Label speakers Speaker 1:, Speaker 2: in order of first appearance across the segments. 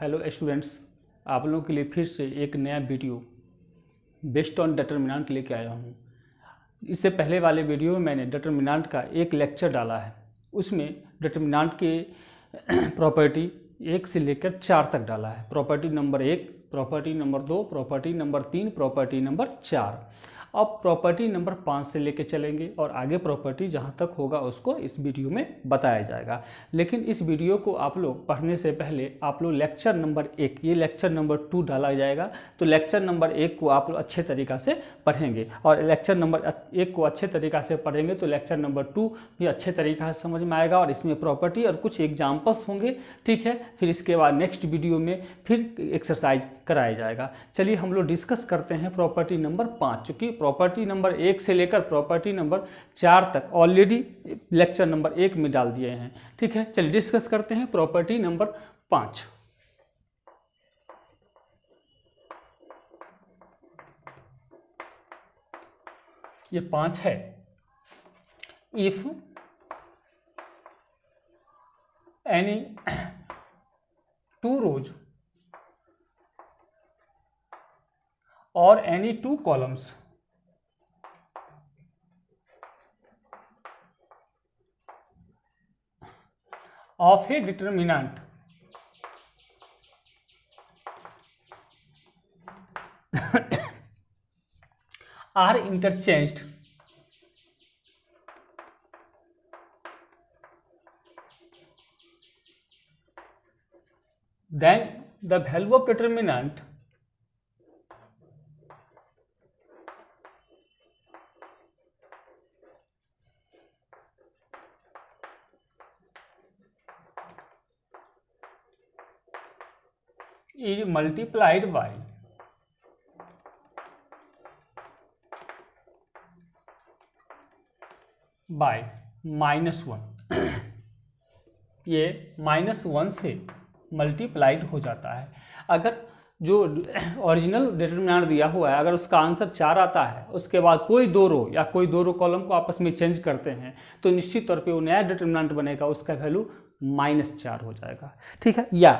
Speaker 1: Hello students, आप लोगों के लिए फिर से एक नया वीडियो बेस्ड ऑन डिटर्मिनेंट लेके आया हूँ। इससे पहले वाले वीडियो में मैंने डिटर्मिनेंट का एक लेक्चर डाला है। उसमें डिटर्मिनेंट के प्रॉपर्टी 1 से लेकर 4 तक डाला है। Property number 1, property number 2, property number 3, property number 4। अब प्रॉपर्टी नंबर 5 से लेके चलेंगे और आगे प्रॉपर्टी जहाँ तक होगा उसको इस वीडियो में बताया जाएगा। लेकिन इस वीडियो को आप लोग पढ़ने से पहले आप लोग लेक्चर नंबर 1, ये लेक्चर नंबर 2 डाला जाएगा, तो लेक्चर नंबर 1 को आप लोग अच्छे तरीक़ा से पढ़ेंगे और लेक्चर नंबर 1 को अच्छे तरीक़ा से पढ़ेंगे तो लेक्चर नंबर 2 भी अच्छे तरीक़ा से समझ में आएगा और इसमें प्रॉपर्टी और कुछ एग्जाम्पल्स होंगे। ठीक है, फिर इसके बाद नेक्स्ट वीडियो में फिर एक्सरसाइज कराया जाएगा। चलिए हम लोग डिस्कस करते हैं प्रॉपर्टी नंबर 5। चूँकि प्रॉपर्टी नंबर 1 से लेकर प्रॉपर्टी नंबर 4 तक ऑलरेडी लेक्चर नंबर 1 में डाल दिए हैं। ठीक है, चलिए डिस्कस करते हैं प्रॉपर्टी नंबर 5। ये 5 है। If any 2 rows or any 2 columns of a determinant are interchanged, then the value of determinant is multiplied by -1। ये -1 से मल्टीप्लाइड हो जाता है। अगर जो ओरिजिनल डिटर्मिनेंट दिया हुआ है अगर उसका आंसर 4 आता है, उसके बाद कोई 2 रो या कोई 2 रो कॉलम को आपस में चेंज करते हैं तो निश्चित तौर पे वो नया डिटर्मिनेंट बनेगा, उसका वैल्यू -4 हो जाएगा। ठीक है, या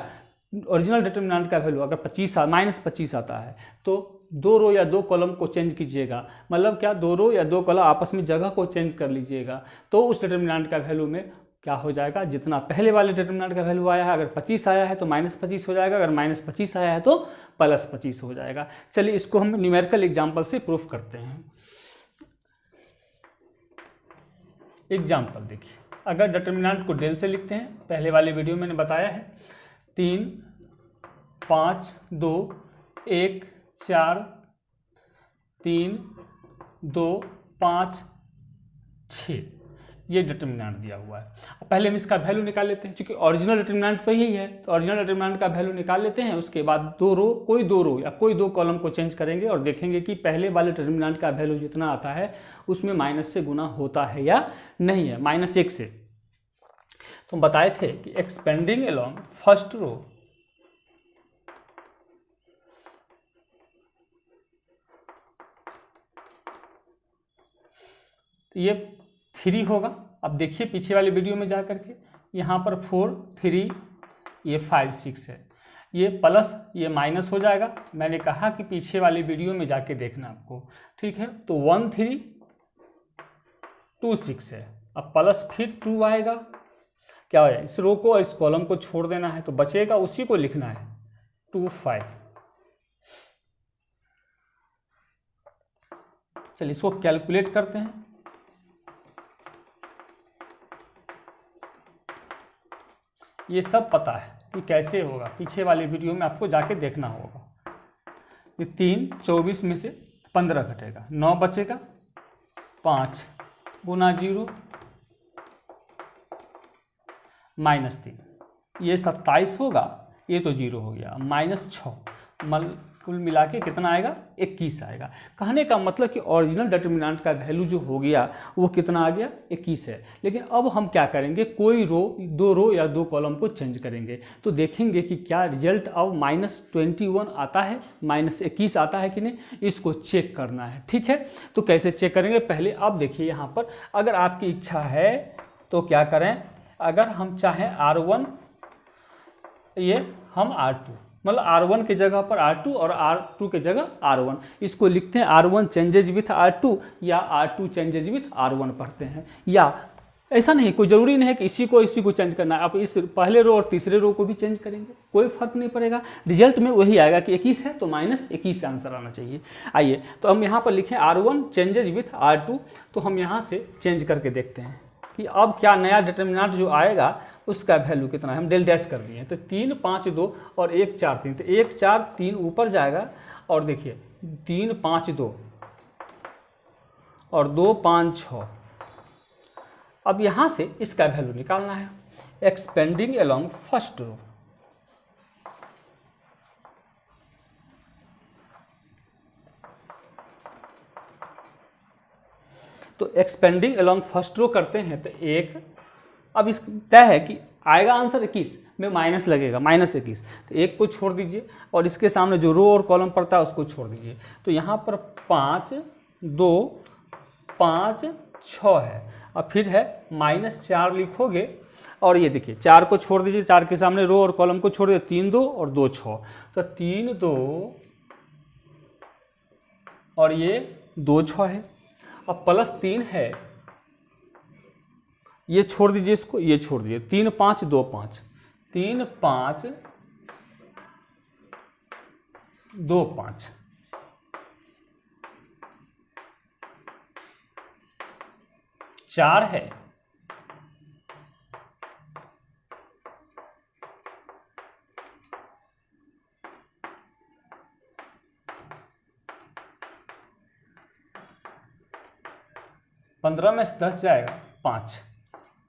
Speaker 1: ओरिजिनल डिटर्मिनेंट का वैल्यू अगर -25 आता है तो 2 रो या 2 कॉलम को चेंज कीजिएगा, मतलब क्या 2 रो या 2 कॉलम आपस में जगह को चेंज कर लीजिएगा तो उस डिटर्मिनेंट का वैल्यू में क्या हो जाएगा, जितना पहले वाले डिटर्मिनेंट का वैल्यू आया है, अगर 25 आया है तो -25 हो जाएगा, अगर -25 आया है तो +25 हो जाएगा। चलिए इसको हम न्यूमेरिकल एग्जाम्पल से प्रूफ करते हैं। एग्जाम्पल देखिए, अगर डिटर्मिनेंट को डेल से लिखते हैं, पहले वाले वीडियो में मैंने बताया है 3, 5, 2, 1, 4, 3, 2, 5, 6 ये डिटर्मिनेंट दिया हुआ है। पहले हम इसका वैल्यू निकाल लेते हैं, क्योंकि ओरिजिनल डिटर्मिनेंट तो यही है, तो ओरिजिनल डिटर्मिनेंट का वैल्यू निकाल लेते हैं। उसके बाद कोई दो रो या कोई 2 कॉलम को चेंज करेंगे और देखेंगे कि पहले वाले डिटर्मिनेंट का वैल्यू जितना आता है उसमें माइनस से गुना होता है या नहीं है, -1 से। तो हम बताए थे कि एक्सपेंडिंग अलोंग फर्स्ट रो तो ये 3 होगा। अब देखिए पीछे वाले वीडियो में जा करके यहाँ पर 4, 3, ये 5, 6 है, ये प्लस ये माइनस हो जाएगा। मैंने कहा कि पीछे वाले वीडियो में जाके देखना आपको। ठीक है, तो 1, 3, 2, 6 है। अब प्लस फिर 2 आएगा, क्या है, इस रो को और इस कॉलम को छोड़ देना है तो बचेगा, उसी को लिखना है 2, 5। चलिए इसको कैलकुलेट करते हैं। ये सब पता है कि कैसे होगा, पीछे वाले वीडियो में आपको जाके देखना होगा। ये 3, 24 में से 15 घटेगा, 9 बचेगा, 5 गुना 0 -3, ये 27 होगा, ये तो 0 हो गया, -6 कुल मिला के कितना आएगा, 21 आएगा। कहने का मतलब कि ओरिजिनल डिटर्मिनेंट का वैल्यू जो हो गया वो कितना आ गया, 21 है। लेकिन अब हम क्या करेंगे, कोई 2 रो या 2 कॉलम को चेंज करेंगे तो देखेंगे कि क्या रिजल्ट अब -21 आता है, -21 आता है कि नहीं, इसको चेक करना है। ठीक है, तो कैसे चेक करेंगे, पहले आप देखिए यहाँ पर अगर आपकी इच्छा है तो क्या करें, अगर हम चाहें R1 ये हम R2 मतलब R1 की जगह पर R2 और R2 की जगह R1, इसको लिखते हैं R1 चेंजेज विथ R2 या R2 चेंजेज विथ R1 पढ़ते हैं। या ऐसा नहीं, कोई ज़रूरी नहीं है कि इसी को चेंज करना है, आप इस पहले रो और तीसरे रो को भी चेंज करेंगे, कोई फर्क नहीं पड़ेगा, रिजल्ट में वही आएगा कि 21 है तो -21 आंसर आना चाहिए। आइए तो हम यहाँ पर लिखें R1 चेंजेज विथ R2, तो हम यहाँ से चेंज करके देखते हैं कि अब क्या नया डिटर्मिनेंट जो आएगा उसका वैल्यू कितना है। हम डेल डैश कर दिए तो 3 5 2 और 1 4 3, तो 1 4 3 ऊपर जाएगा और देखिए 3 5 2 और 2 5 6। अब यहाँ से इसका वैल्यू निकालना है, एक्सपेंडिंग अलोंग फर्स्ट रो। तो एक्सपेंडिंग अलोंग फर्स्ट रो करते हैं तो एक, अब इस तय है कि आएगा आंसर 21 में माइनस लगेगा -21, तो 1 को छोड़ दीजिए और इसके सामने जो रो और कॉलम पड़ता है उसको छोड़ दीजिए। तो यहाँ पर 5 2 5 6 है, और फिर है -4 लिखोगे और ये देखिए 4 को छोड़ दीजिए, 4 के सामने रो और कॉलम को छोड़ दीजिए, 3 2 और 2 6, तो 3 2 और ये 2 6 है। अब +3 है, ये छोड़ दीजिए, इसको ये छोड़ दीजिए, 3 5 2 5, 3 5 2 5, 4 है, पंद्रह में से 10 जाएगा 5,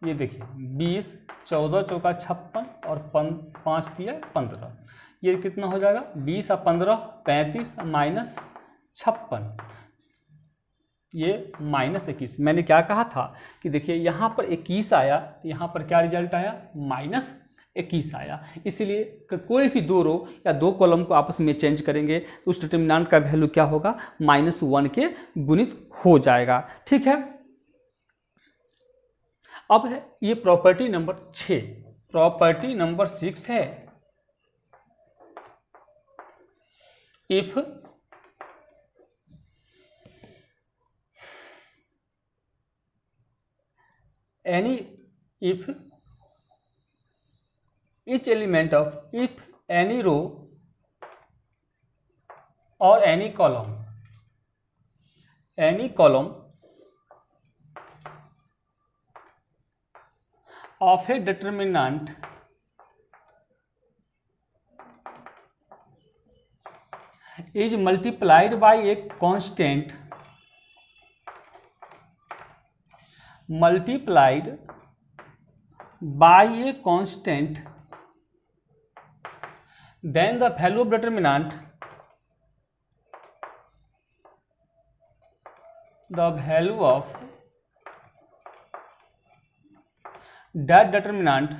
Speaker 1: ये देखिए 20 14 चौका 56 और 5 दिया 15, ये कितना हो जाएगा 20 और 15 35 -56, ये -21। मैंने क्या कहा था कि देखिए यहाँ पर 21 आया तो यहाँ पर क्या रिजल्ट आया -21 आया, इसीलिए कोई भी 2 रो या 2 कॉलम को आपस में चेंज करेंगे तो उस डिटर्मिनेंट का वैल्यू क्या होगा -1 के गुणित हो जाएगा। ठीक है, अब है ये प्रॉपर्टी नंबर 6। प्रॉपर्टी नंबर 6 है, if each element of any row or any column of a determinant is multiplied by a constant then the value of determinant that determinant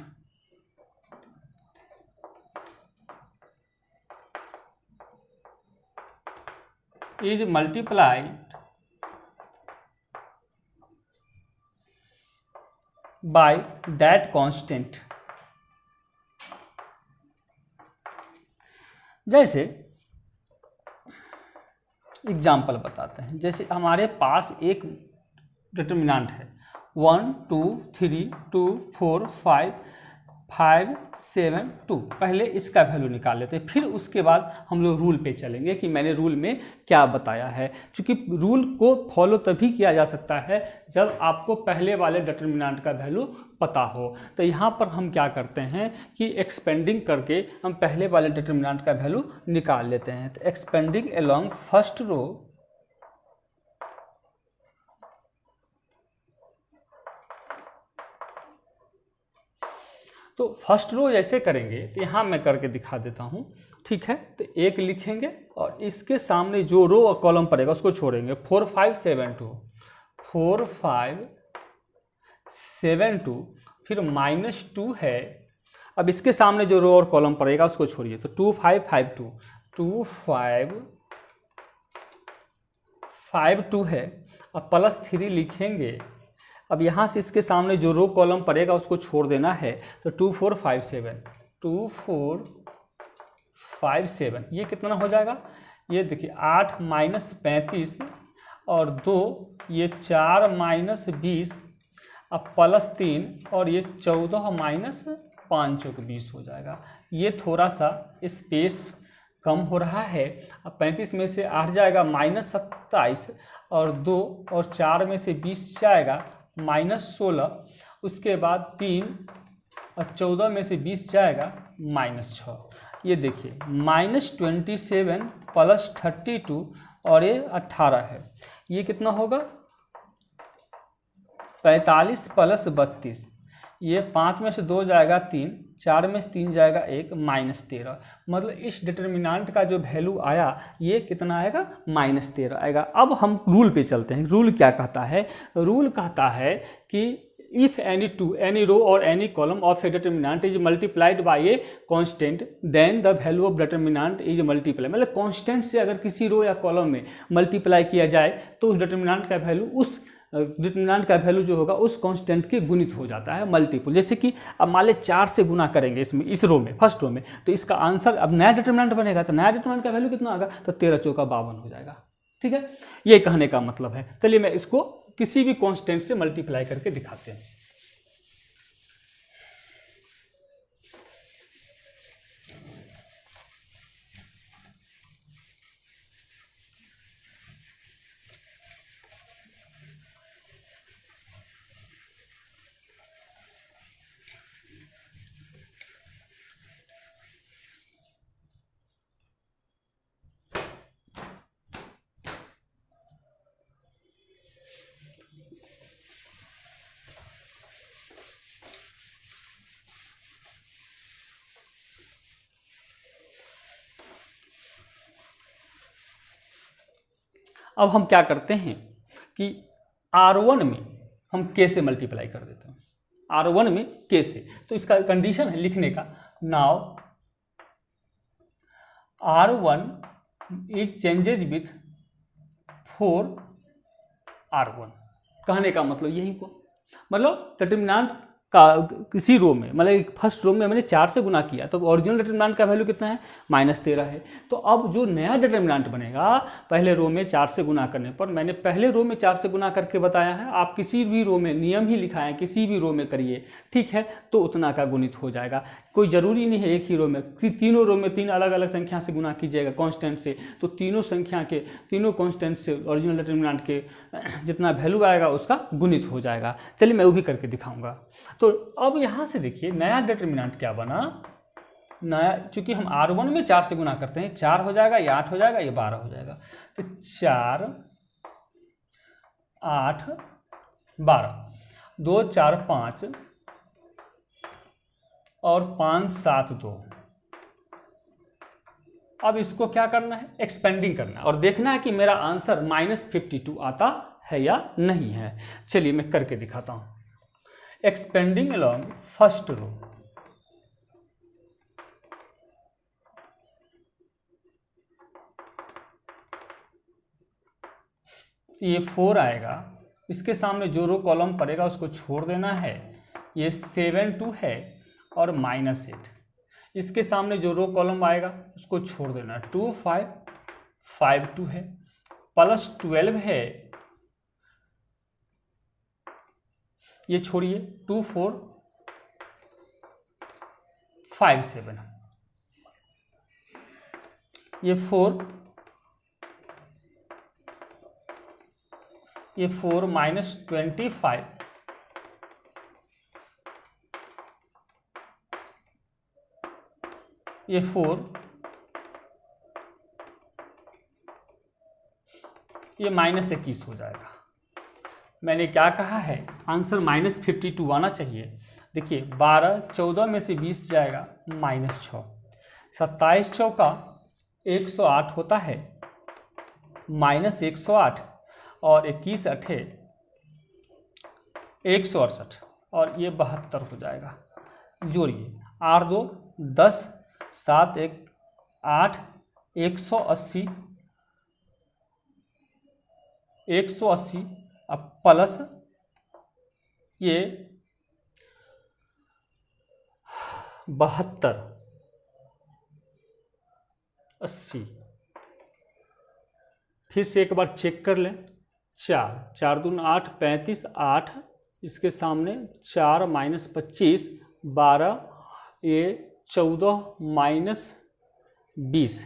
Speaker 1: is multiplied by that constant। जैसे example बताते हैं, जैसे हमारे पास एक determinant है 1 2 3 2 4 5 5 7 2, पहले इसका value निकाल लेते हैं, फिर उसके बाद हम लोग रूल पे चलेंगे कि मैंने रूल में क्या बताया है। क्योंकि रूल को फॉलो तभी किया जा सकता है जब आपको पहले वाले डिटर्मिनेंट का वैल्यू पता हो। तो यहाँ पर हम क्या करते हैं कि एक्सपेंडिंग करके हम पहले वाले डिटर्मिनेंट का वैल्यू निकाल लेते हैं। तो एक्सपेंडिंग अलोंग फर्स्ट रो तो फर्स्ट रो जैसे करेंगे तो यहाँ मैं करके दिखा देता हूँ। ठीक है, तो 1 लिखेंगे और इसके सामने जो रो और कॉलम पड़ेगा उसको छोड़ेंगे। 4 5 7 2 4 5 7 2, फिर -2 है। अब इसके सामने जो रो और कॉलम पड़ेगा उसको छोड़िए, तो 2 5 5 2 2 5 5 2 है। अब +3 लिखेंगे। अब यहाँ से इसके सामने जो रो कॉलम पड़ेगा उसको छोड़ देना है, तो 2 4 5 7 2457, ये कितना हो जाएगा, ये देखिए 8 माइनस 35 और 2, ये 4 माइनस 20 अब प्लस 3 और ये 14 माइनस 5 चौक 20 हो जाएगा। ये थोड़ा सा स्पेस कम हो रहा है। अब 35 में से 8 जाएगा माइनस 27 और 2 और 4 में से 20 जाएगा माइनस 16, उसके बाद 3 और 14 में से 20 जाएगा माइनस 6। ये देखिए -27 प्लस 32 और ये 18 है, ये कितना होगा 45 प्लस 32, ये 5 में से 2 जाएगा 3, 4 में से 3 जाएगा 1, -13। मतलब इस डिटर्मिनेंट का जो वैल्यू आया ये कितना आएगा -13 आएगा। अब हम रूल पे चलते हैं। रूल क्या कहता है, रूल कहता है कि if any row or any column of a determinant is multiplied by a constant then the value of determinant is multiplied। मतलब कांस्टेंट से अगर किसी रो या कॉलम में मल्टीप्लाई किया जाए तो उस डिटर्मिनेंट का वैल्यू उस डिटर्मिनेंट का वैल्यू जो होगा उस कांस्टेंट के गुणित हो जाता है, मल्टीपल। जैसे कि अब मान लें 4 से गुना करेंगे इसमें, इस रो में, फर्स्ट रो में, तो इसका आंसर अब नया डिटर्मिनेंट बनेगा, तो नया डिटर्मिनेंट का वैल्यू कितना होगा, तो 13 चौका 52 हो जाएगा। ठीक है, ये कहने का मतलब है। चलिए मैं इसको किसी भी कांस्टेंट से मल्टीप्लाई करके दिखाते हैं। अब हम क्या करते हैं कि R1 में हम K से मल्टीप्लाई कर देते हैं, R1 में K से। तो इसका कंडीशन है लिखने का, now R1 is changes with 4R1। कहने का मतलब यही को, मतलब डिटर्मिनेंट का किसी रो में, मतलब फर्स्ट रो में मैंने 4 से गुना किया तो ओरिजिनल डिटर्मिनेंट का वैल्यू कितना है, -13 है। तो अब जो नया डिटर्मिनेंट बनेगा पहले रो में 4 से गुना करने पर, मैंने पहले रो में 4 से गुना करके बताया है, आप किसी भी रो में नियम ही लिखा है, किसी भी रो में करिए, ठीक है, तो उतना का गुणित हो जाएगा। कोई ज़रूरी नहीं है एक ही रो में, तीनों रो में 3 अलग अलग संख्या से गुना कीजिएगा कांस्टेंट से, तो तीनों संख्या के तीनों कांस्टेंट से ओरिजिनल डिटर्मिनेंट के जितना वैल्यू आएगा उसका गुणित हो जाएगा। चलिए मैं वो भी करके दिखाऊंगा। तो अब यहाँ से देखिए नया डिटर्मिनेंट क्या बना, नया, चूंकि हम R1 में 4 से गुना करते हैं, 4 हो जाएगा, ये 8 हो जाएगा, ये 12 हो जाएगा। तो 4 8 12, 2 4 5 और 5 7 2। अब इसको क्या करना है, एक्सपेंडिंग करना है और देखना है कि मेरा आंसर -52 आता है या नहीं है। चलिए मैं करके दिखाता हूं। एक्सपेंडिंग अलोंग फर्स्ट रो, ये 4 आएगा, इसके सामने जो रो कॉलम पड़ेगा उसको छोड़ देना है, ये 7 2 है और -8, इसके सामने जो रो कॉलम आएगा उसको छोड़ देना, 2 5 5 2 है, प्लस 12 है, ये छोड़िए, 2 4 5 7, ये 4 -25, ये 4, ये -21 हो जाएगा। मैंने क्या कहा है, आंसर -52 आना चाहिए। देखिए 12 14 में से 20 जाएगा -6, 27 चौका 108 होता है, -108 और 21 अठे 168 और ये 72 हो जाएगा। जोड़िए 8 2 10 7 1 8 180 अब प्लस ये 72 80। फिर से एक बार चेक कर लें। 4 दूनी 8, 35, 8 इसके सामने 4 माइनस 25 12, ये 14 माइनस 20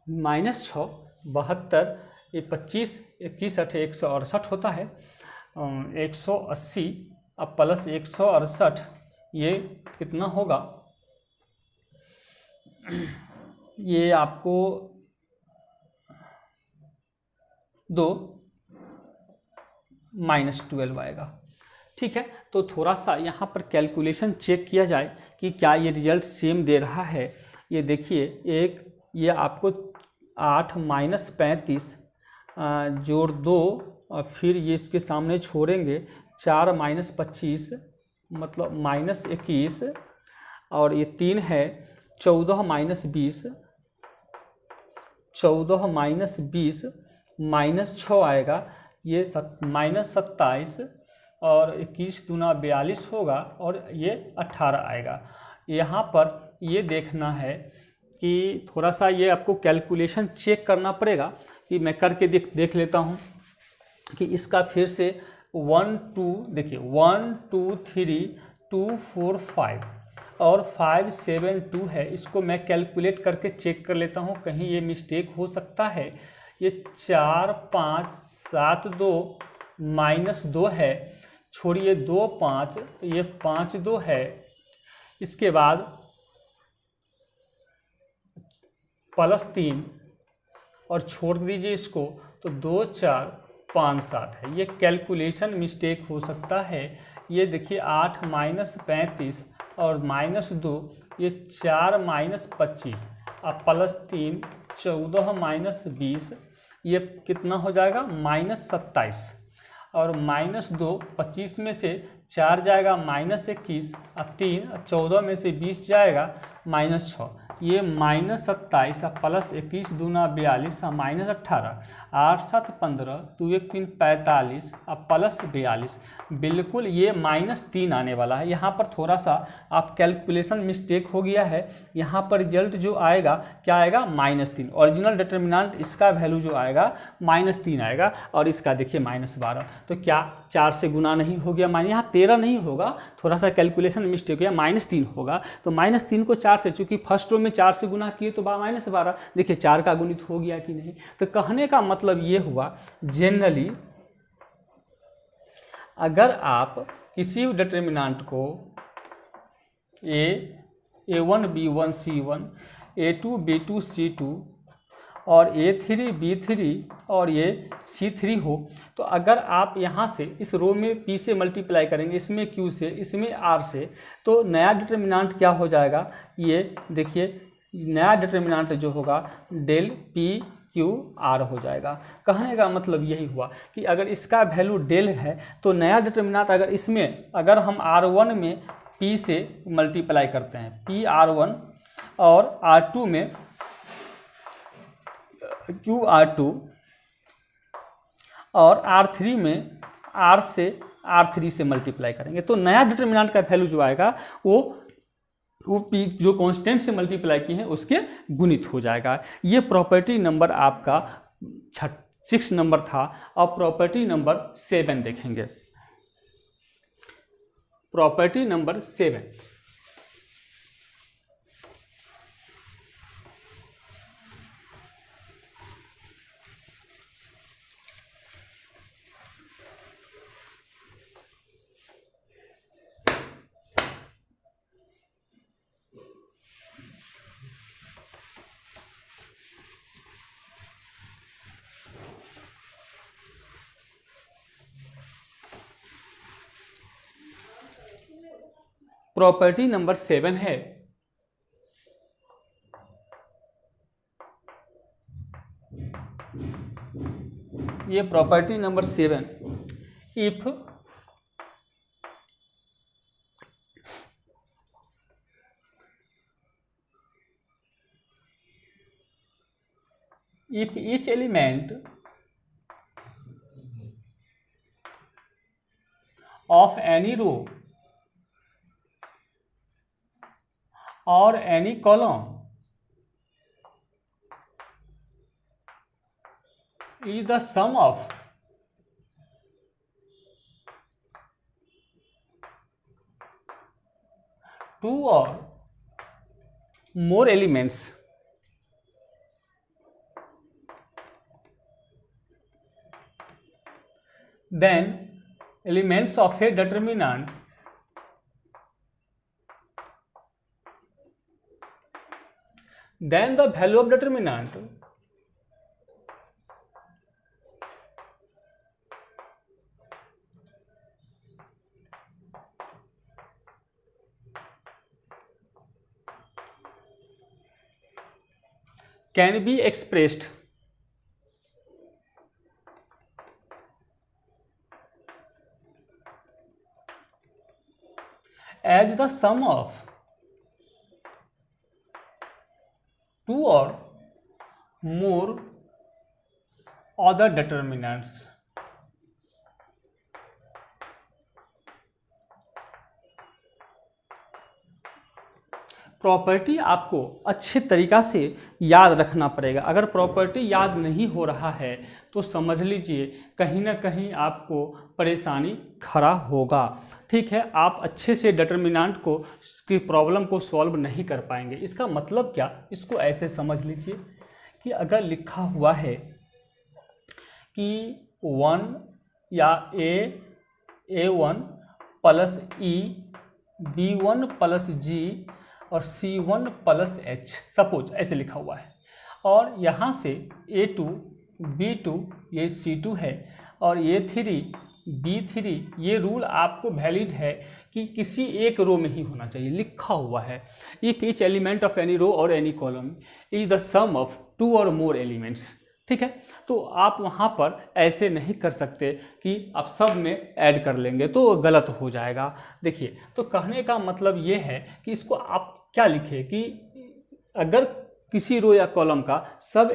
Speaker 1: माइनस 6 72, ये 25 21 8 168 होता है। 180 अब प्लस 168, ये कितना होगा? ये आपको 2 माइनस 12 आएगा। ठीक है, तो थोड़ा सा यहाँ पर कैलकुलेशन चेक किया जाए कि क्या ये रिजल्ट सेम दे रहा है। ये देखिए, ये आपको 8 माइनस 35 जोड़ 2 और फिर ये इसके सामने छोड़ेंगे 4 माइनस 25 मतलब माइनस 21 और ये 3 है 14 माइनस 20, 14 माइनस 20 माइनस 6 आएगा, ये माइनस 27 और 21 दूना 42 होगा और ये 18 आएगा। यहाँ पर ये देखना है कि थोड़ा सा ये आपको कैलकुलेशन चेक करना पड़ेगा कि मैं करके देख लेता हूँ कि इसका फिर से 1 2 देखिए 1 2 3 2 4 5 और 5 7 2 है। इसको मैं कैलकुलेट करके चेक कर लेता हूँ, कहीं ये मिस्टेक हो सकता है। ये 4 5 7 2 माइनस 2 है, छोड़िए 2 5, ये 5 2 है। इसके बाद प्लस 3 और छोड़ दीजिए इसको, तो 2 4 5 7 है। ये कैलकुलेशन मिस्टेक हो सकता है। ये देखिए 8 माइनस 35 और माइनस 2, ये 4 माइनस 25 अब प्लस 3 14 माइनस 20, ये कितना हो जाएगा? माइनस 27 और माइनस 2 25 में से 4 जाएगा माइनस 21 और 3 14 में से 20 जाएगा माइनस 6, ये माइनस 27 प्लस 21 दूना 42 माइनस 18 8 7 15 2 1 3 45 अब प्लस 42, बिल्कुल ये माइनस 3 आने वाला है। यहाँ पर थोड़ा सा आप कैलकुलेशन मिस्टेक हो गया है। यहाँ पर रिजल्ट जो आएगा क्या आएगा? माइनस 3। ओरिजिनल डिटर्मिनेंट इसका वैल्यू जो आएगा माइनस 3 आएगा और इसका देखिए माइनस 12। तो क्या 4 से गुना नहीं हो गया? यहाँ 13 नहीं होगा, थोड़ा सा कैलकुलेशन मिस्टेक हो गया, माइनस 3 होगा। तो माइनस 3 को 4 से, चूंकि फर्स्ट रो में 4 से गुना किए तो माइनस 12, देखिए 4 का गुणित हो गया कि नहीं। तो कहने का मतलब ये हुआ, जनरली अगर आप किसी डिटर्मिनेंट को A1 B1 C1 A2 B2 C2 और A3 B3 और ये C3 हो, तो अगर आप यहाँ से इस रो में P से मल्टीप्लाई करेंगे, इसमें Q से, इसमें R से, तो नया डिटर्मिनेंट क्या हो जाएगा? ये देखिए नया डिटर्मिनेंट जो होगा डेल P Q R हो जाएगा। कहने का मतलब यही हुआ कि अगर इसका वैल्यू डेल है तो नया डिटर्मिनेंट अगर इसमें अगर हम R1 में P से मल्टीप्लाई करते हैं, P R1 और R2 में Q R2 और R3 में R से R3 से मल्टीप्लाई करेंगे, तो नया डिटर्मिनेंट का वैल्यू जो आएगा वो P जो कांस्टेंट से मल्टीप्लाई किए हैं उसके गुणित हो जाएगा। ये प्रॉपर्टी नंबर आपका 6 नंबर था। अब प्रॉपर्टी नंबर 7 देखेंगे। प्रॉपर्टी नंबर 7, प्रॉपर्टी नंबर 7 है ये property number 7, if each element of any row or any column is the sum of two or more elements then elements of a determinant then the value of determinant can be expressed as the sum of two or more other determinants. Property आपको अच्छे तरीक़ा से याद रखना पड़ेगा। अगर property याद नहीं हो रहा है तो समझ लीजिए कहीं ना कहीं आपको परेशानी खड़ा होगा। ठीक है, आप अच्छे से डिटर्मिनेंट को की प्रॉब्लम को सॉल्व नहीं कर पाएंगे। इसका मतलब क्या, इसको ऐसे समझ लीजिए कि अगर लिखा हुआ है कि 1 या a1 plus e b1 plus g और c1 प्लस h, सपोज ऐसे लिखा हुआ है, और यहाँ से a2 b2 ये c2 है और a3 b3, ये रूल आपको वैलिड है कि किसी एक रो में ही होना चाहिए। लिखा हुआ है if each element of any row और any column is the sum of two और मोर एलिमेंट्स। ठीक है, तो आप वहाँ पर ऐसे नहीं कर सकते कि आप सब में ऐड कर लेंगे तो गलत हो जाएगा। देखिए, तो कहने का मतलब ये है कि इसको आप क्या लिखें कि अगर किसी रो या कॉलम का सब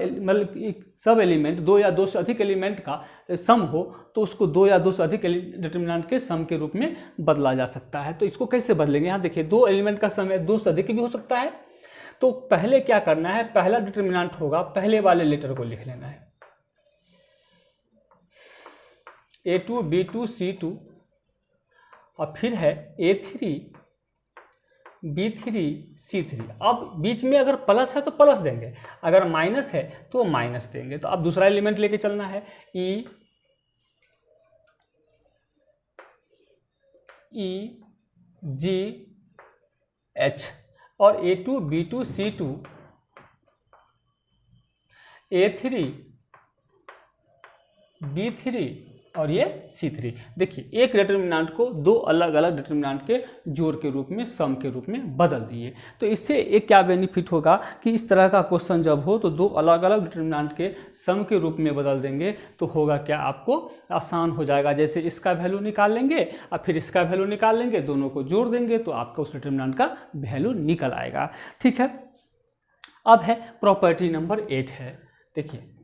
Speaker 1: एलिमेंट दो या दो से अधिक एलिमेंट का सम हो तो उसको दो या दो से अधिक डिटर्मिनेंट के सम के रूप में बदला जा सकता है। तो इसको कैसे बदलेंगे, यहाँ देखिए दो एलिमेंट का सम है, दो से अधिक भी हो सकता है। तो पहले क्या करना है, पहला डिटर्मिनेंट होगा, पहले वाले लेटर को लिख लेना है, a2 b2 c2, और फिर है a3 b3 c3। अब बीच में अगर प्लस है तो प्लस देंगे, अगर माइनस है तो माइनस देंगे। तो अब दूसरा एलिमेंट लेके चलना है e g h, और a2 b2 c2 a3 b3 और ये C3। देखिए एक डिटर्मिनेंट को दो अलग अलग डिटर्मिनेंट के जोड़ के रूप में, सम के रूप में बदल दिए। तो इससे एक क्या बेनिफिट होगा कि इस तरह का क्वेश्चन जब हो तो दो अलग अलग डिटर्मिनेंट के सम के रूप में बदल देंगे तो होगा क्या, आपको आसान हो जाएगा। जैसे इसका वैल्यू निकाल लेंगे और फिर इसका वैल्यू निकाल लेंगे, दोनों को जोड़ देंगे तो आपका उस डिटर्मिनेंट का वैल्यू निकल आएगा। ठीक है, अब है प्रॉपर्टी नंबर 8 है। देखिए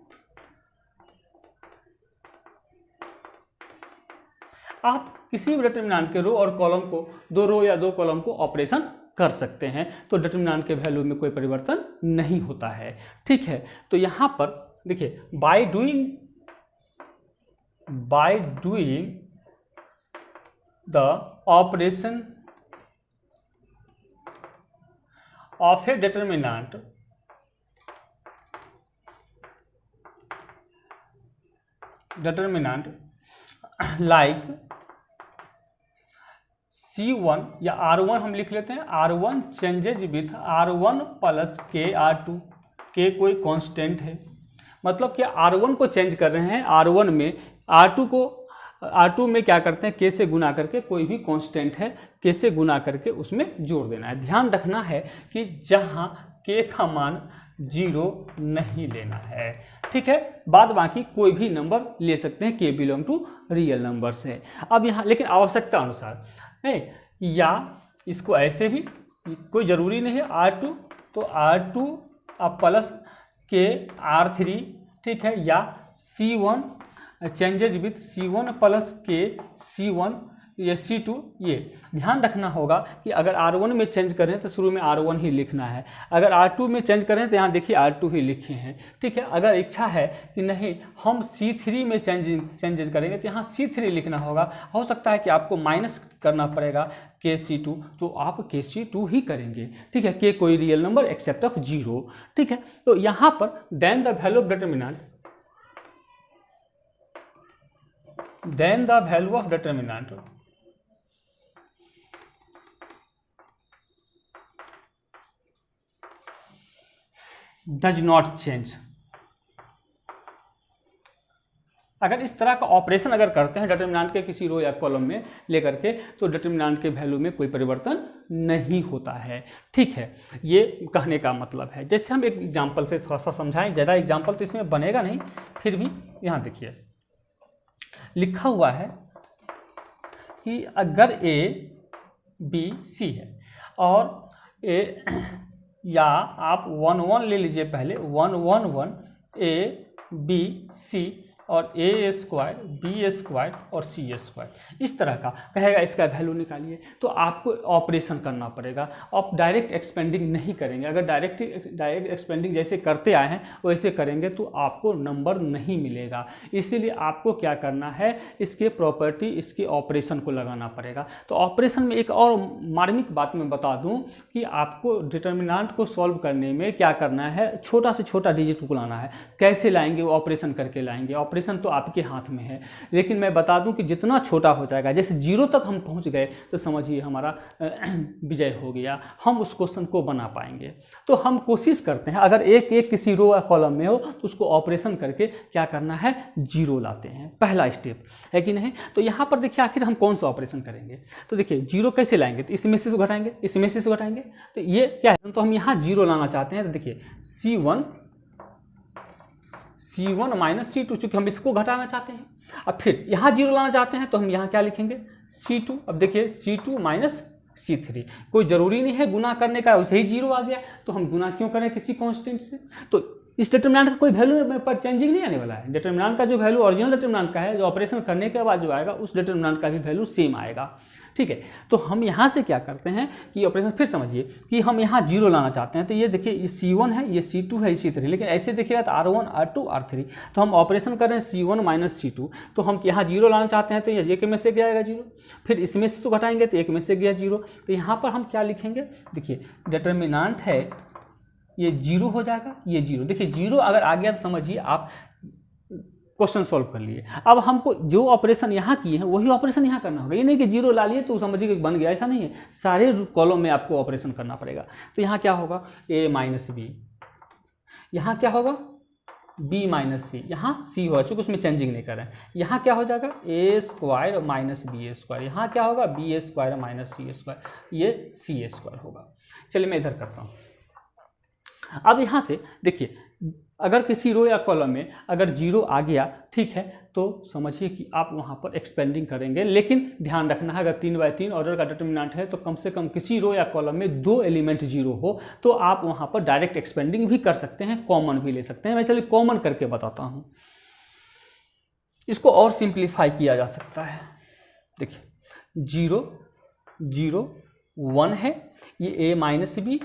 Speaker 1: आप किसी भी डिटर्मिनेंट के रो और कॉलम को, दो रो या दो कॉलम को ऑपरेशन कर सकते हैं तो डिटर्मिनेंट के वैल्यू में कोई परिवर्तन नहीं होता है। ठीक है, तो यहाँ पर देखिए by doing the operation of A determinant like C1 या R1 हम लिख लेते हैं, R1 changes with R1 plus के R2, के कोई कांस्टेंट है, मतलब कि R1 को चेंज कर रहे हैं, R1 में R2 में क्या करते हैं, के से गुना करके, कोई भी कांस्टेंट है के से गुना करके उसमें जोड़ देना है। ध्यान रखना है कि जहां के का मान 0 नहीं लेना है। ठीक है, बाद बाकी कोई भी नंबर ले सकते हैं, के बिलोंग टू रियल नंबर से। अब यहाँ लेकिन आवश्यकता अनुसार नहीं, या इसको ऐसे भी कोई ज़रूरी नहीं है R2 तो R2 प्लस के R3, ठीक है, या C1 changes with C1 plus के C1 ये C2, ये ध्यान रखना होगा कि अगर R1 में चेंज करें तो शुरू में R1 ही लिखना है, अगर R2 में चेंज करें तो यहाँ देखिए R2 ही लिखे हैं, ठीक है। अगर इच्छा है कि नहीं हम C3 में चेंजेज करेंगे तो यहाँ C3 लिखना होगा। हो सकता है कि आपको माइनस करना पड़ेगा KC2, तो आप KC2 ही करेंगे, ठीक है। K कोई रियल नंबर एक्सेप्ट ऑफ 0, ठीक है। तो यहाँ पर then the value of determinant, then the value of determinant does not change। अगर इस तरह का ऑपरेशन अगर करते हैं डिटर्मिनेंट के किसी रो या कॉलम में लेकर के, तो डिटर्मिनेंट के वैल्यू में कोई परिवर्तन नहीं होता है, ठीक है। ये कहने का मतलब है। जैसे हम एक एग्जांपल से थोड़ा सा समझाएं, ज़्यादा एग्जांपल तो इसमें बनेगा नहीं, फिर भी यहाँ देखिए लिखा हुआ है कि अगर A B C है और A, या आप 1 1 ले लीजिए पहले, 1 1 1 A B C और A स्क्वायर B स्क्वायर और C स्क्वायर, इस तरह का कहेगा इसका वैल्यू निकालिए, तो आपको ऑपरेशन करना पड़ेगा। आप डायरेक्ट एक्सपेंडिंग नहीं करेंगे। अगर डायरेक्ट एक्सपेंडिंग जैसे करते आए हैं वैसे करेंगे तो आपको नंबर नहीं मिलेगा। इसीलिए आपको क्या करना है, इसके प्रॉपर्टी, इसके ऑपरेशन को लगाना पड़ेगा। तो ऑपरेशन में एक और मार्मिक बात मैं बता दूं कि आपको डिटर्मिनेंट को सॉल्व करने में क्या करना है, छोटा से छोटा डिजिट को लाना है। कैसे लाएंगे, वो ऑपरेशन करके लाएंगे। ऑपरेशन तो आपके हाथ में है, लेकिन मैं बता दूं कि जितना छोटा हो जाएगा, जैसे 0 तक हम पहुंच गए तो समझिए हमारा विजय हो गया, हम उस क्वेश्चन को बना पाएंगे। तो हम कोशिश करते हैं, अगर एक एक किसी रो या कॉलम में हो तो उसको ऑपरेशन करके क्या करना है, 0 लाते हैं, पहला स्टेप है कि नहीं। तो यहाँ पर देखिए आखिर हम कौन सा ऑपरेशन करेंगे, तो देखिए 0 कैसे लाएंगे, तो इसमें से घटाएंगे, इसमें से घटाएंगे, तो ये क्या है, तो हम यहाँ 0 लाना चाहते हैं। तो देखिए C1 माइनस C2, चूँकि हम इसको घटाना चाहते हैं। अब फिर यहाँ 0 लाना चाहते हैं तो हम यहाँ क्या लिखेंगे, C2। अब देखिए C2 माइनस C3, कोई ज़रूरी नहीं है गुना करने का, वैसे ही 0 आ गया तो हम गुना क्यों करें किसी कांस्टेंट से। तो इस डिटर्मिनेंट का कोई वैल्यू पर चेंजिंग नहीं आने वाला है। डिटर्मिनेंट का जो वैल्यू ओरिजिनल डिटर्मिनेंट का है, जो ऑपरेशन करने के बाद जो आएगा, उस डिटर्मिनेंट का भी वैल्यू सेम आएगा, ठीक है। तो हम यहाँ से क्या करते हैं कि ऑपरेशन फिर समझिए कि हम यहाँ 0 लाना चाहते हैं। तो ये देखिए ये C1 है, ये C2 है, ये C3, लेकिन ऐसे देखिएगा तो R1 R2 R3, तो हम ऑपरेशन कर रहे हैं C1 माइनस C2, तो हम यहाँ 0 लाना चाहते हैं, तो ये एक में से गया 0, फिर इसमें से तो घटाएंगे तो एक में से गया 0। तो यहाँ पर हम क्या लिखेंगे, देखिए डिटर्मिनेंट है, ये 0 हो जाएगा, ये 0। देखिए 0 अगर आ गया तो समझिए आप क्वेश्चन सॉल्व कर लिए। अब हमको जो ऑपरेशन यहाँ किए हैं वही ऑपरेशन यहाँ करना होगा। ये नहीं कि 0 ला लिए तो समझिए कि बन गया, ऐसा नहीं है। सारे कॉलम में आपको ऑपरेशन करना पड़ेगा। तो यहाँ क्या होगा, A माइनस B, यहाँ क्या होगा B माइनस C, यहाँ C होगा चूँकि उसमें चेंजिंग नहीं कर रहे हैं। यहाँ क्या हो जाएगा A square minus B square, यहाँ क्या होगा B square minus C square, ये C स्क्वायर होगा। चलिए मैं इधर करता हूँ। अब यहाँ से देखिए अगर किसी रो या कॉलम में अगर 0 आ गया, ठीक है, तो समझिए कि आप वहाँ पर एक्सपेंडिंग करेंगे। लेकिन ध्यान रखना है, अगर 3/3 ऑर्डर का डिटर्मिनेंट है तो कम से कम किसी रो या कॉलम में 2 एलिमेंट 0 हो, तो आप वहाँ पर डायरेक्ट एक्सपेंडिंग भी कर सकते हैं, कॉमन भी ले सकते हैं। मैं चलिए कॉमन करके बताता हूँ, इसको और सिंप्लीफाई किया जा सकता है। देखिए 0 0 1 है, ये A माइनस B,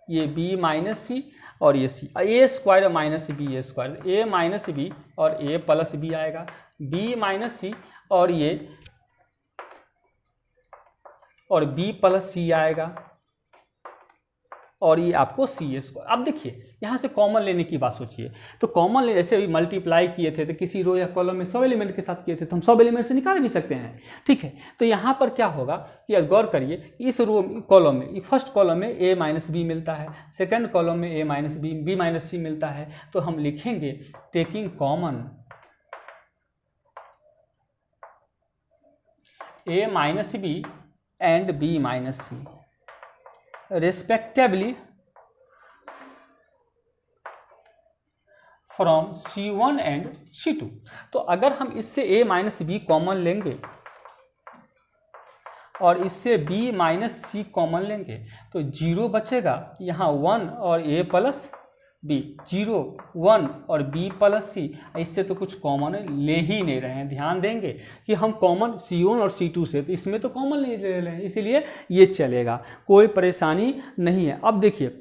Speaker 1: ये B माइनस C और ये C, A square minus B square, A minus B और A प्लस B आएगा, B माइनस C और ये और B प्लस C आएगा और ये आपको C स्क्वायर। अब देखिए यहाँ से कॉमन लेने की बात सोचिए, तो कॉमन ले जैसे अभी मल्टीप्लाई किए थे तो किसी रो या कॉलम में 100 एलिमेंट के साथ किए थे तो हम 100 एलिमेंट से निकाल भी सकते हैं, ठीक है। तो यहाँ पर क्या होगा कि गौर करिए, इस रो कॉलम में फर्स्ट कॉलम में A माइनस B मिलता है, सेकेंड कॉलम में A minus B minus C मिलता है। तो हम लिखेंगे taking common A minus B and B minus C respectively from C1 and C2। तो अगर हम इससे A माइनस B कॉमन लेंगे और इससे B माइनस C कॉमन लेंगे तो 0 बचेगा, यहाँ 1 और A प्लस बी, 0 1 और बी प्लस सी, इससे तो कुछ कॉमन ले ही नहीं रहे हैं। ध्यान देंगे कि हम कॉमन C1 और C2 से, तो इसमें तो कॉमन नहीं ले रहे हैं, इसीलिए ये चलेगा, कोई परेशानी नहीं है। अब देखिए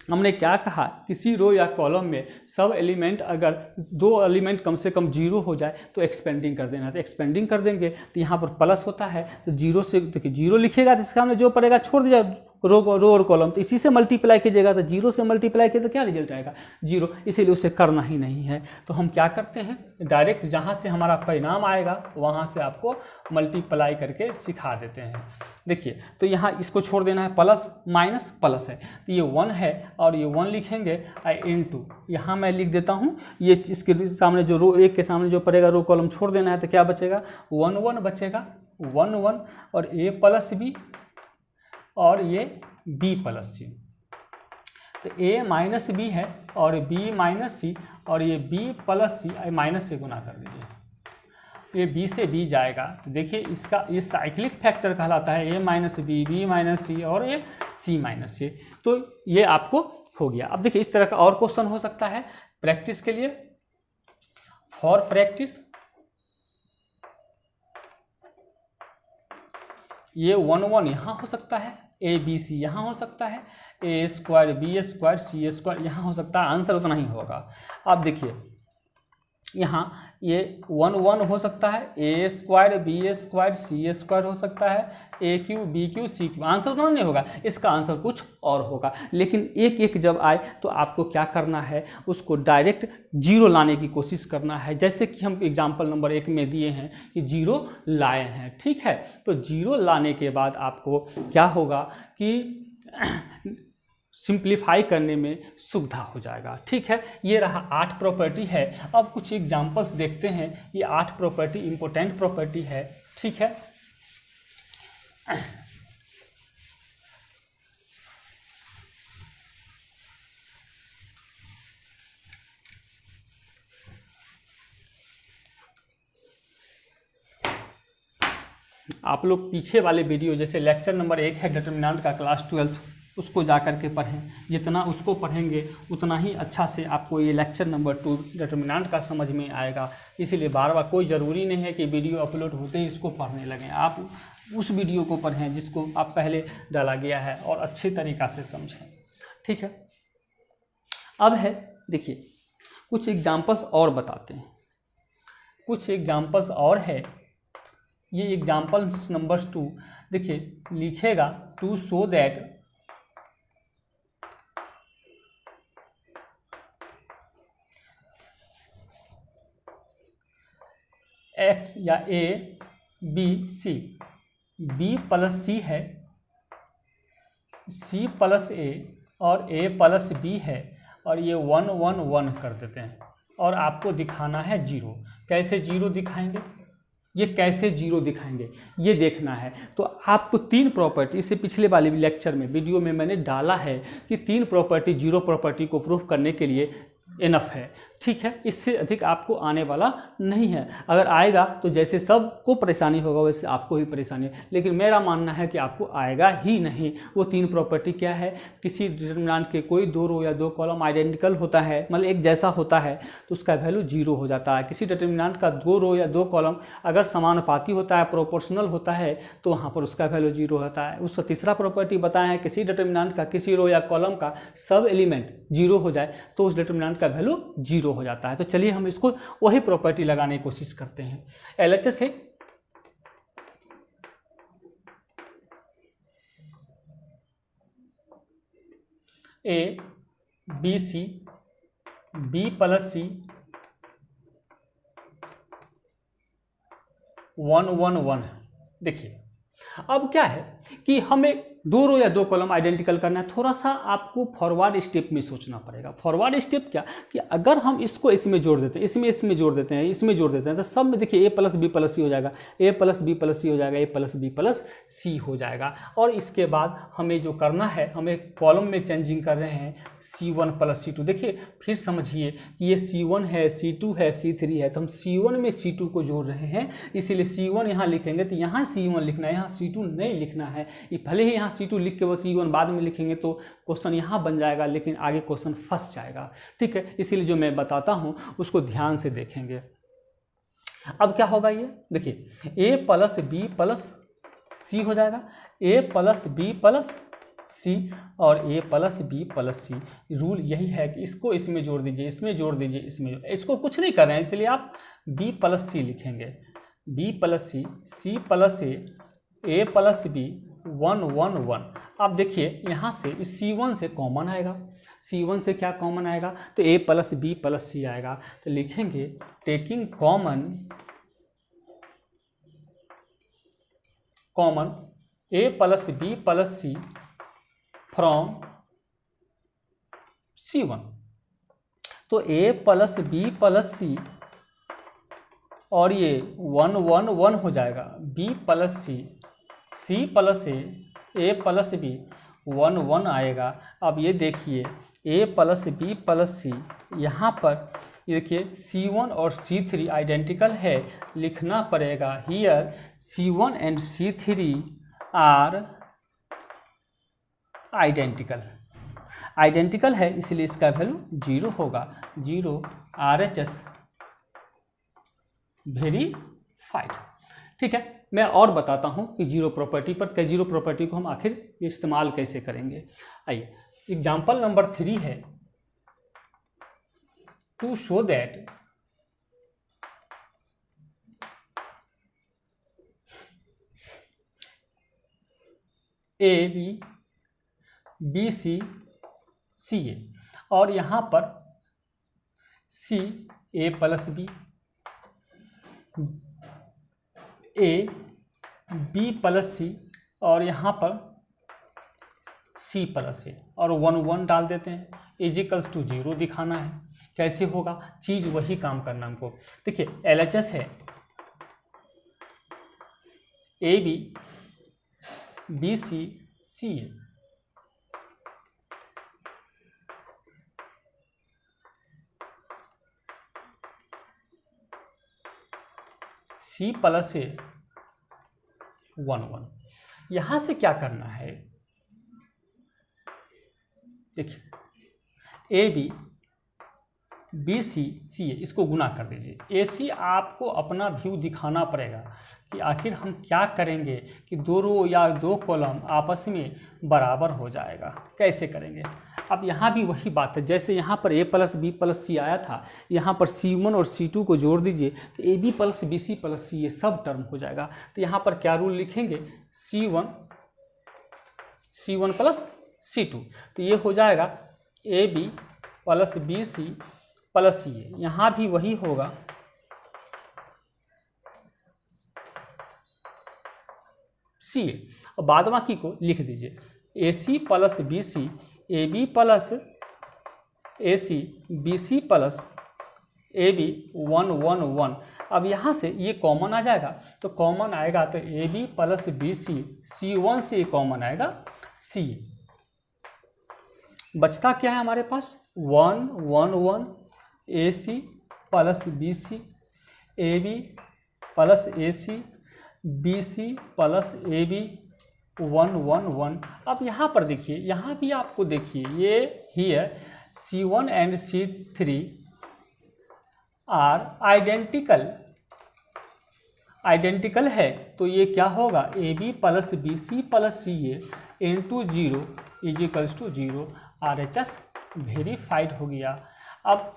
Speaker 1: हमने क्या कहा, किसी रो या कॉलम में सब एलिमेंट अगर 2 एलिमेंट कम से कम 0 हो जाए तो एक्सपेंडिंग कर देना। तो एक्सपेंडिंग कर देंगे तो यहाँ पर प्लस होता है, तो 0 से देखिए 0 लिखिएगा तो इसका हमने जो पड़ेगा छोड़ दिया, रो और कॉलम, तो इसी से मल्टीप्लाई कीजिएगा, तो 0 से मल्टीप्लाई किया तो क्या रिजल्ट आएगा 0, इसीलिए उसे करना ही नहीं है। तो हम क्या करते हैं, डायरेक्ट जहाँ से हमारा परिणाम आएगा वहाँ से आपको मल्टीप्लाई करके सिखा देते हैं। देखिए तो यहाँ इसको छोड़ देना है, प्लस माइनस प्लस है, तो ये 1 है और ये 1 लिखेंगे इनटू, यहाँ मैं लिख देता हूँ, ये इसके सामने जो रो 1 के सामने जो पड़ेगा रो कॉलम छोड़ देना है, तो क्या बचेगा 1 1 बचेगा, 1 1 और ए प्लस बी और ये b प्लस सी, तो a माइनस बी है और b माइनस सी, और ये b प्लस सी माइनस से गुना कर दीजिए, ये b से b जाएगा, तो देखिए इसका ये साइक्लिक फैक्टर कहलाता है, a minus B, b minus C और ये c माइनस सी, तो ये आपको हो गया। अब देखिए इस तरह का और क्वेश्चन हो सकता है प्रैक्टिस के लिए, फॉर प्रैक्टिस, ये 1 1 यहाँ हो सकता है, ए बी सी यहाँ हो सकता है, A square B square C square यहाँ हो सकता है, आंसर उतना ही होगा। अब देखिए यहाँ ये 1 1 हो सकता है, A square B square C square हो सकता है, A cube B cube C cube, answer उतना नहीं होगा, इसका आंसर कुछ और होगा। लेकिन एक एक जब आए तो आपको क्या करना है, उसको डायरेक्ट 0 लाने की कोशिश करना है, जैसे कि हम एग्जाम्पल नंबर 1 में दिए हैं कि 0 लाए हैं, ठीक है। तो 0 लाने के बाद आपको क्या होगा कि सिंप्लीफाई करने में सुविधा हो जाएगा, ठीक है। ये रहा 8 प्रॉपर्टी है। अब कुछ एग्जांपल्स देखते हैं, ये 8 प्रॉपर्टी इंपॉर्टेंट प्रॉपर्टी है, ठीक है। आप लोग पीछे वाले वीडियो जैसे लेक्चर नंबर 1 है डिटरमिनेंट का क्लास 12, उसको जा कर के पढ़ें, जितना उसको पढ़ेंगे उतना ही अच्छा से आपको ये लेक्चर नंबर 2 डिटरमिनेंट का समझ में आएगा। इसीलिए बार बार कोई ज़रूरी नहीं है कि वीडियो अपलोड होते ही इसको पढ़ने लगें, आप उस वीडियो को पढ़ें जिसको आप पहले डाला गया है और अच्छे तरीक़ा से समझें, ठीक है। अब है देखिए कुछ एग्जाम्पल्स और बताते हैं, कुछ एग्जाम्पल्स और है। ये एग्जाम्पल्स नंबर 2 देखिए लिखेगा, टू शो दैट एक्स या A B C, B plus C है, सी प्लस ए और ए प्लस बी है, और ये 1 1 1 कर देते हैं, और आपको दिखाना है 0। कैसे 0 दिखाएंगे, ये कैसे 0 दिखाएंगे ये देखना है। तो आपको 3 प्रॉपर्टी, इससे पिछले वाले लेक्चर में वीडियो में मैंने डाला है कि 3 प्रॉपर्टी 0 प्रॉपर्टी को प्रूफ करने के लिए इनफ है, ठीक है। इससे अधिक आपको आने वाला नहीं है, अगर आएगा तो जैसे सबको परेशानी होगा वैसे आपको ही परेशानी है, लेकिन मेरा मानना है कि आपको आएगा ही नहीं। वो 3 प्रॉपर्टी क्या है, किसी डिटरमिनेंट के कोई 2 रो या 2 कॉलम आइडेंटिकल होता है, मतलब एक जैसा होता है तो उसका वैल्यू 0 हो जाता है। किसी डिटरमिनेंट का 2 रो या 2 कॉलम अगर समानुपाती होता है, प्रोपोर्शनल होता है, तो वहाँ पर उसका वैल्यू 0 होता है। उसका तीसरा प्रॉपर्टी बताया है, किसी डिटरमिनेंट का किसी रो या कॉलम का सब एलिमेंट 0 हो जाए तो उस डिटरमिनेंट का वैल्यू 0 हो जाता है। तो चलिए हम इसको वही प्रॉपर्टी लगाने की कोशिश करते हैं। एलएचएस है A B C, B plus C 1 1 1। देखिए अब क्या है कि हमें 2 रो या 2 कॉलम आइडेंटिकल करना है, थोड़ा सा आपको फॉरवर्ड स्टेप में सोचना पड़ेगा। फॉरवर्ड स्टेप क्या कि अगर हम इसको इसमें जोड़ देते हैं, इसमें जोड़ देते हैं, इसमें जोड़ देते हैं, तो सब में देखिए a प्लस बी प्लस सी हो जाएगा, a प्लस बी प्लस सी हो जाएगा, a प्लस बी प्लस सी हो जाएगा। और इसके बाद हमें जो करना है, हमें कॉलम में चेंजिंग कर रहे हैं C1 प्लस C2। देखिए फिर समझिए कि ये C1 है, C2 है, C3 है, तो हम C1 में C2 को जोड़ रहे हैं, इसीलिए C1 यहाँ लिखेंगे तो यहाँ C1 लिखना है, यहाँ C2 नहीं लिखना है। ये भले ही यहाँ यहाँ C2 लिख के वो C1 बाद में लिखेंगे तो क्वेश्चन यहाँ बन जाएगा, लेकिन आगे क्वेश्चन फंस जाएगा। ठीक है, इसीलिए जो मैं बताता हूँ उसको ध्यान से देखेंगे। अब क्या होगा, ये देखिए A plus B plus C हो जाएगा, A plus B plus C और A plus B plus C। Rule यही है कि इसको इसमें जोड़ दीजिए, इसमें जोड़ दीजिए, इसमें, इसको कुछ नहीं कर रहे हैं, इसलिए आप B प्लस C लिखेंगे, B plus C, C plus A plus B, 1 1 1। अब देखिए यहाँ से इस C1 से कॉमन आएगा, C1 से क्या कॉमन आएगा, तो A plus B plus C आएगा। तो लिखेंगे taking common A plus B plus C from C1। तो A plus B plus C और ये 1 1 1 हो जाएगा, B plus C, C plus A plus B, 1 1 आएगा। अब ये देखिए A plus B plus C, यहाँ पर ये देखिए C1 और C3 आइडेंटिकल है, लिखना पड़ेगा here C1 and C3 are identical है, इसलिए इसका वैल्यू 0 होगा, 0 RHS वेरीफाइड। ठीक है, मैं और बताता हूँ कि जीरो प्रॉपर्टी पर, कि जीरो प्रॉपर्टी को हम आखिर इस्तेमाल कैसे करेंगे। आइए, एग्जाम्पल नंबर 3 है, to show that AB BC CA और यहाँ पर C A plus B, A B plus C और यहाँ पर C प्लस A और 1 1 डाल देते हैं, इजिकल्स टू 0 दिखाना है। कैसे होगा, चीज़ वही काम करना हमको। देखिए LHS है AB BC CA, C plus A 1 1। यहाँ से क्या करना है, देखिए AB BC CA इसको गुना कर दीजिए। AC आपको अपना व्यू दिखाना पड़ेगा कि आखिर हम क्या करेंगे कि 2 रो या 2 कॉलम आपस में बराबर हो जाएगा, कैसे करेंगे। अब यहाँ भी वही बात है, जैसे यहाँ पर A plus B plus C आया था, यहाँ पर C1 और C2 को जोड़ दीजिए तो AB plus BC plus C ये सब टर्म हो जाएगा। तो यहाँ पर क्या रूल लिखेंगे, C1 प्लस C2, तो ये हो जाएगा AB plus BC plus CA। यहाँ भी वही होगा, CA और बाद बाकी को लिख दीजिए, AC plus BC, AB plus AC, BC plus AB, 1 1 1। अब यहाँ से ये कॉमन आ जाएगा, तो कॉमन आएगा तो AB प्लस BC, C1 से कॉमन आएगा CA। बचता क्या है हमारे पास, 1 1 1, AC plus BC, AB plus AC, BC plus AB, 1 1 1। अब यहाँ पर देखिए, यहाँ भी आपको देखिए ये ही है C1 and C3 are identical है, तो ये क्या होगा, AB plus BC plus CA into 0 equals to 0, RHS verified हो गया। अब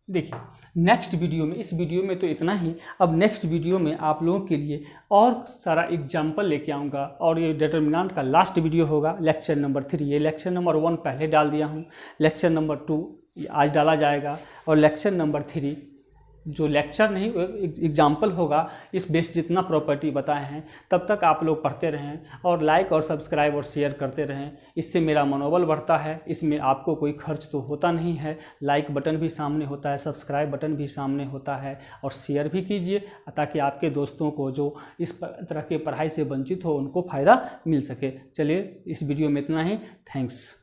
Speaker 1: देखिए नेक्स्ट वीडियो में, इस वीडियो में तो इतना ही, अब नेक्स्ट वीडियो में आप लोगों के लिए और सारा एग्जाम्पल लेके आऊँगा और ये डिटर्मिनेंट का लास्ट वीडियो होगा, लेक्चर नंबर 3। ये लेक्चर नंबर 1 पहले डाल दिया हूँ, लेक्चर नंबर 2 आज डाला जाएगा और लेक्चर नंबर 3 जो लेक्चर नहीं एग्जाम्पल होगा, इस बेस जितना प्रॉपर्टी बताए हैं। तब तक आप लोग पढ़ते रहें और लाइक और सब्सक्राइब और शेयर करते रहें, इससे मेरा मनोबल बढ़ता है। इसमें आपको कोई खर्च तो होता नहीं है, लाइक बटन भी सामने होता है, सब्सक्राइब बटन भी सामने होता है और शेयर भी कीजिए ताकि आपके दोस्तों को जो इस तरह के पढ़ाई से वंचित हो उनको फ़ायदा मिल सके। चलिए इस वीडियो में इतना ही, थैंक्स।